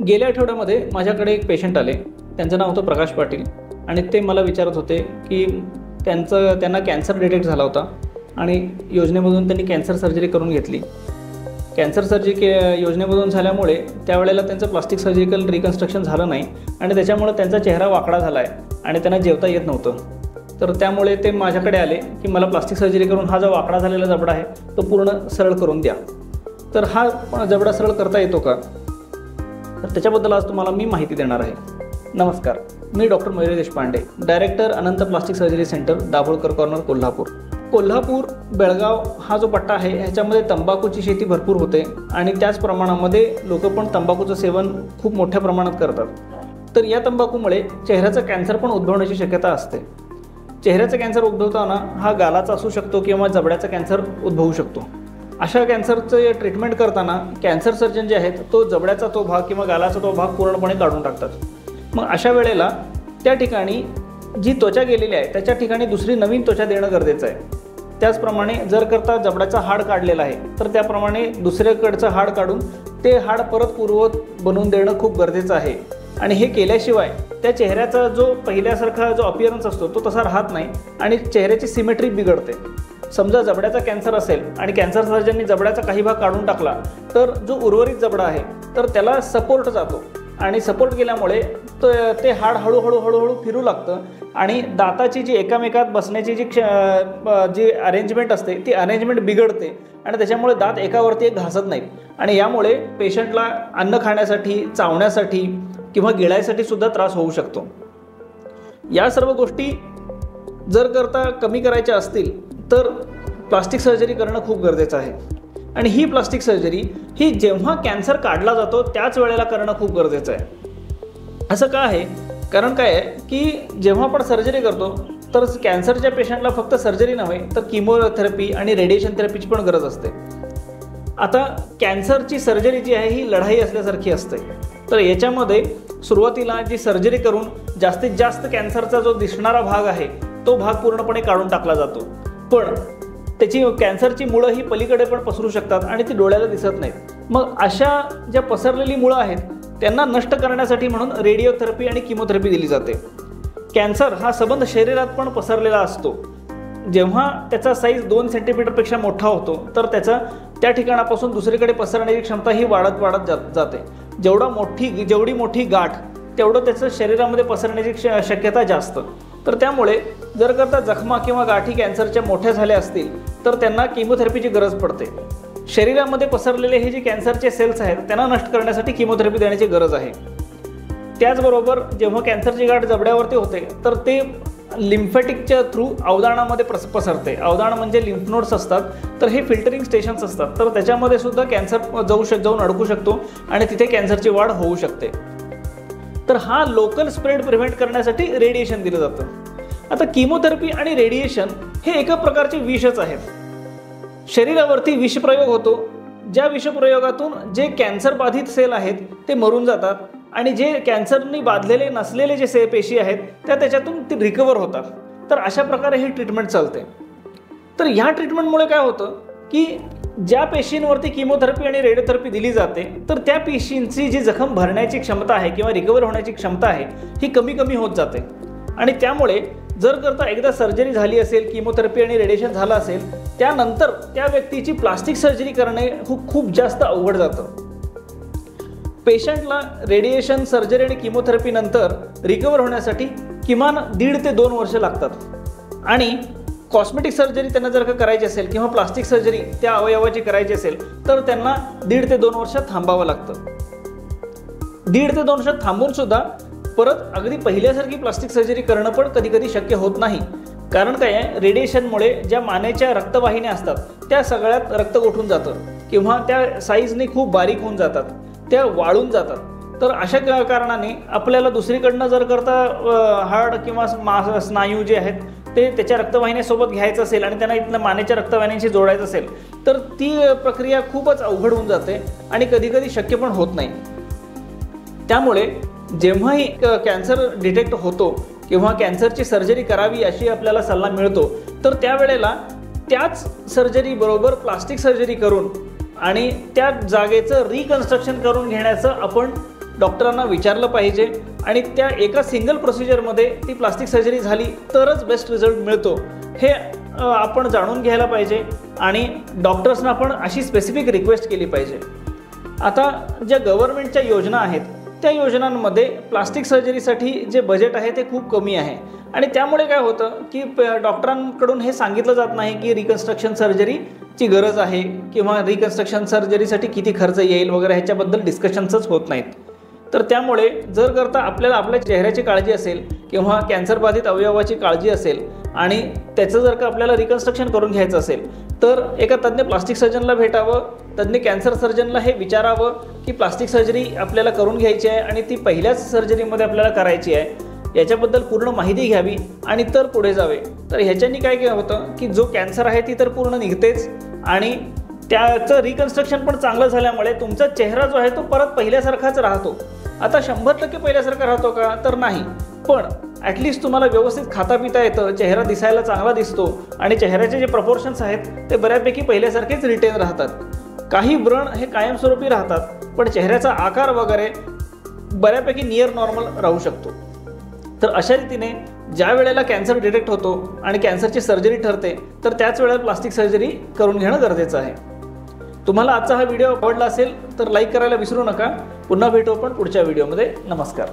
गेल्या आठवड्यामध्ये माझ्याकडे एक पेशंट आले. त्यांचं नाव होतं प्रकाश पाटील आणि ते मला विचारत होते की त्यांना कॅन्सर डिटेक्ट झाला होता आणि योजनेमधून त्यांनी कॅन्सर सर्जरी करून घेतली. कॅन्सर सर्जरी योजनेमधून झाल्यामुळे त्यावेळेला त्यांचं प्लास्टिक सर्जिकल रिकन्स्ट्रक्शन झालं नाही आणि त्याच्यामुळे त्यांचा चेहरा वाकडा झाला आहे आणि त्यांना जेवता येत नव्हतं. तर त्यामुळे ते माझ्याकडे आले की मला प्लास्टिक सर्जरी करून हा जो वाकडा झालेला जबडा आहे तो पूर्ण सरळ करून द्या. तर हा जबडा सरळ करता येतो का, तर त्याच्याबद्दल आज तुम्हाला मी माहिती देणार आहे. नमस्कार, मी doctor Mayur Deshpande, director Anant plastic surgery centre, Dabholkar corner, Kolhapur. Belgaum हा जो पट्टा आहे ह्याच्यामध्ये तंबाखूची शेती भरपूर होते आणि त्याच प्रमाणामध्ये लोक पण तंबाखूचं सेवन खूप मोठ्या प्रमाणात करतात. तर या तंबाखूमुळे चेहऱ्याचं कॅन्सर पण उद्भवण्याची शक्यता असते. चेहऱ्याचं कॅन्सर उद्भवताना हा गालाचा असू शकतो किंवा जबड्याचा कॅन्सर उद्भवू शकतो. अशा कॅन्सरचं ट्रीटमेंट करताना कॅन्सर सर्जन जे आहेत तो जबड्याचा तो भाग किंवा गालाचा तो भाग पूर्णपणे काढून टाकतात. मग अशा वेळेला त्या ठिकाणी जी त्वचा गेलेली आहे त्याच्या ठिकाणी दुसरी नवीन त्वचा देणं गरजेचं आहे. त्याचप्रमाणे जर करता जबड्याचा हाड काढलेला आहे तर त्याप्रमाणे दुसऱ्याकडचं हाड काढून ते हाड परत पूर्ववत बनवून देणं खूप गरजेचं आहे. आणि हे केल्याशिवाय त्या चेहऱ्याचा जो पहिल्यासारखा जो अपीअरन्स असतो तो तसा राहत नाही आणि चेहऱ्याची सिमेट्री बिघडते. समजा जबड्याचा कॅन्सर असेल आणि कॅन्सर सर्जननी जबड्याचा काही भाग काढून टाकला तर जो उर्वरित जबडा आहे तर त्याला सपोर्ट जातो आणि सपोर्ट केल्यामुळे ते हाड हळूहळू फिरू लागतं आणि दाताची जी एकामेकात बसण्याची जी अरेंजमेंट असते ती अरेंजमेंट बिघडते आणि त्याच्यामुळे दात एकावरती एक घासत नाहीत आणि यामुळे पेशंटला अन्न खाण्यासाठी, चावण्यासाठी किंवा गिळायसाठी सुद्धा त्रास होऊ शकतो. या सर्व गोष्टी जर करता कमी करायच्या असतील तर प्लास्टिक सर्जरी करणं खूप गरजेचं आहे. आणि ही प्लास्टिक सर्जरी ही जेव्हा कॅन्सर काढला जातो त्याच वेळेला करणं खूप गरजेचं आहे. असं का आहे? कारण काय आहे की जेव्हा आपण सर्जरी करतो तर कॅन्सरच्या पेशंटला फक्त सर्जरी नव्हे तर किमोथेरपी आणि रेडिएशन थेरपीची पण गरज असते. आता कॅन्सरची सर्जरी जी आहे ही लढाई असल्यासारखी असते. तर याच्यामध्ये सुरुवातीला जी सर्जरी करून जास्तीत जास्त कॅन्सरचा जो दिसणारा भाग आहे तो भाग पूर्णपणे काढून टाकला जातो. पण त्याची कॅन्सरची मुळं ही पलीकडे पण पसरू शकतात आणि ती डोळ्याला दिसत नाहीत. मग अशा ज्या पसरलेली मुळं आहेत त्यांना नष्ट करण्यासाठी म्हणून रेडिओथेरपी आणि किमोथेरपी दिली जाते. कॅन्सर हा सबंध शरीरात पण पसरलेला असतो. जेव्हा त्याचा साईज 2 सेंटीमीटरपेक्षा मोठा होतो तर त्या ठिकाणापासून दुसरीकडे पसरण्याची क्षमता ही वाढत जाते. जेवढी मोठी गाठ तेवढं त्याचं शरीरामध्ये पसरण्याची शक्यता जास्त. तर त्यामुळे जर करता जखमा किंवा गाठी कॅन्सरच्या मोठ्या झाल्या असतील तर त्यांना किमोथेरपीची गरज पडते. शरीरामध्ये पसरलेले हे जे कॅन्सरचे सेल्स आहेत त्यांना नष्ट करण्यासाठी किमोथेरपी देण्याची गरज आहे. त्याचबरोबर जेव्हा कॅन्सरची गाठ जबड्यावरती होते तर ते लिम्फॅटिकच्या थ्रू अवदाणामध्ये पसरते. अवदाण म्हणजे लिम्फ नोड्स असतात, तर हे फिल्टरिंग स्टेशन्स असतात. तर त्याच्यामध्ये सुद्धा कॅन्सर जाऊन अडकू शकतो आणि तिथे कॅन्सरची वाढ होऊ शकते. तर हा लोकल स्प्रेड प्रिव्हेंट करण्यासाठी रेडिएशन दिलं जातं. आता किमोथेरपी आणि रेडिएशन हे एका प्रकारचे विषच आहेत. शरीरावरती विषप्रयोग होतो. ज्या विषप्रयोगातून जे कॅन्सर बाधित सेल आहेत ते मरून जातात आणि जे कॅन्सरनी बाधलेले नसलेले जे पेशी आहेत त्याच्यातून ते रिकवर होतात. तर अशा प्रकारे ही ट्रीटमेंट चालते. तर ह्या ट्रीटमेंटमुळे काय होतं की ज्या पेशींवरती किमोथेरपी आणि रेडिओथेरपी दिली जाते तर त्या पेशींची जी जखम भरण्याची क्षमता आहे किंवा रिकवर होण्याची क्षमता आहे ही कमी होत जाते. आणि त्यामुळे जर करता एकदा सर्जरी झाली असेल, किमोथेरपी आणि रेडिएशन झालं असेल, त्यानंतर त्या व्यक्तीची प्लास्टिक सर्जरी करणे खूप जास्त अवघड जातं. पेशंटला रेडिएशन, सर्जरी आणि किमोथेरपी नंतर रिकवर होण्यासाठी किमान 1.5 ते 2 वर्ष लागतात. आणि कॉस्मेटिक सर्जरी त्यांना जर का करायची असेल किंवा प्लास्टिक सर्जरी त्या अवयवाची करायची असेल तर त्यांना 1.5 ते 2 वर्ष थांबावं लागतं. 1.5 ते 2 वर्ष थांबून सुद्धा परत अगदी पहिल्यासारखी प्लास्टिक सर्जरी करणं पण कधी शक्य होत नाही. कारण काय आहे, रेडिएशनमुळे ज्या मानेच्या रक्तवाहिन्या असतात त्या सगळ्यात रक्त गोठून जातं किंवा त्या साईजने खूप बारीक होऊन जातात, त्या वाळून जातात. तर अशा कारणाने आपल्याला दुसरीकडनं जर करता हाड किंवा स्नायू जे आहेत ते त्याच्या रक्तवाहिन्यासोबत घ्यायचं असेल आणि त्यांना इथनं मानेच्या रक्तवाहिन्यांशी जोडायचं असेल तर ती प्रक्रिया खूपच अवघड होऊन जाते आणि कधी शक्य पण होत नाही. त्यामुळे जेव्हाही कॅन्सर डिटेक्ट होतो किंवा कॅन्सरची सर्जरी करावी अशी आपल्याला सल्ला मिळतो तर त्यावेळेला त्याच सर्जरी बरोबर प्लास्टिक सर्जरी करून आणि त्या जागेचं रिकन्स्ट्रक्शन करून घेण्याचं आपण डॉक्टरांना विचारलं पाहिजे आणि त्या एका सिंगल प्रोसिजरमध्ये ती प्लास्टिक सर्जरी झाली तरच बेस्ट रिझल्ट मिळतो हे आपण जाणून घ्यायला पाहिजे आणि डॉक्टर्सना आपण अशी स्पेसिफिक रिक्वेस्ट केली पाहिजे। आता ज्या गव्हर्नमेंटच्या योजना आहेत त्या योजनांमध्ये प्लास्टिक सर्जरीसाठी जे बजेट आहे ते खूप कमी आहे आणि त्यामुळे काय होतं की डॉक्टरांकडून हे सांगितलं जात नाही की रिकन्स्ट्रक्शन सर्जरीची गरज आहे किंवा रिकन्स्ट्रक्शन सर्जरीसाठी किती खर्च येईल वगैरे ह्याच्याबद्दल डिस्कशन्सच होत नाहीत। तर त्यामुळे जर करता आपल्याला आपल्या चेहऱ्याची काळजी असेल किंवा कॅन्सरबाधित अवयवाची काळजी असेल आणि त्याचं जर का आपल्याला रिकन्स्ट्रक्शन करून घ्यायचं असेल तर एका तज्ज्ञ प्लास्टिक सर्जनला भेटावं, तज्ज्ञ कॅन्सर सर्जनला हे विचारावं की प्लास्टिक सर्जरी आपल्याला करून घ्यायची आहे आणि ती पहिल्याच सर्जरीमध्ये आपल्याला करायची आहे याच्याबद्दल पूर्ण माहिती घ्यावी आणि तर पुढे जावे। तर ह्याच्यानी काय होतं की जो कॅन्सर आहे ती तर पूर्ण निघतेच आणि त्याचं रिकन्स्ट्रक्शन पण चांगलं झाल्यामुळे तुमचा चेहरा जो आहे तो परत पहिल्यासारखाच राहतो। आता 100% पहिल्यासारखा राहतो का तर नाही, पण ॲटलिस्ट तुम्हाला व्यवस्थित खाता पिता येतं, चेहरा दिसायला चांगला दिसतो आणि चेहऱ्याचे जे प्रपोर्शन्स आहेत ते बऱ्यापैकी पहिल्यासारखेच रिटेन राहतात। काही व्रण हे कायमस्वरूपी राहतात पण चेहऱ्याचा आकार वगैरे बऱ्यापैकी नियर नॉर्मल राहू शकतो। तर अशा रीतीने ज्या वेळेला कॅन्सर डिटेक्ट होतो आणि कॅन्सरची सर्जरी ठरते तर त्याच वेळेला प्लास्टिक सर्जरी करून घेणं गरजेचं आहे। तुम्हाला आजचा हा व्हिडिओ आवडला असेल तर लाईक करायला विसरू नका। पुन्हा भेटू आपण पुढच्या व्हिडिओमध्ये। नमस्कार।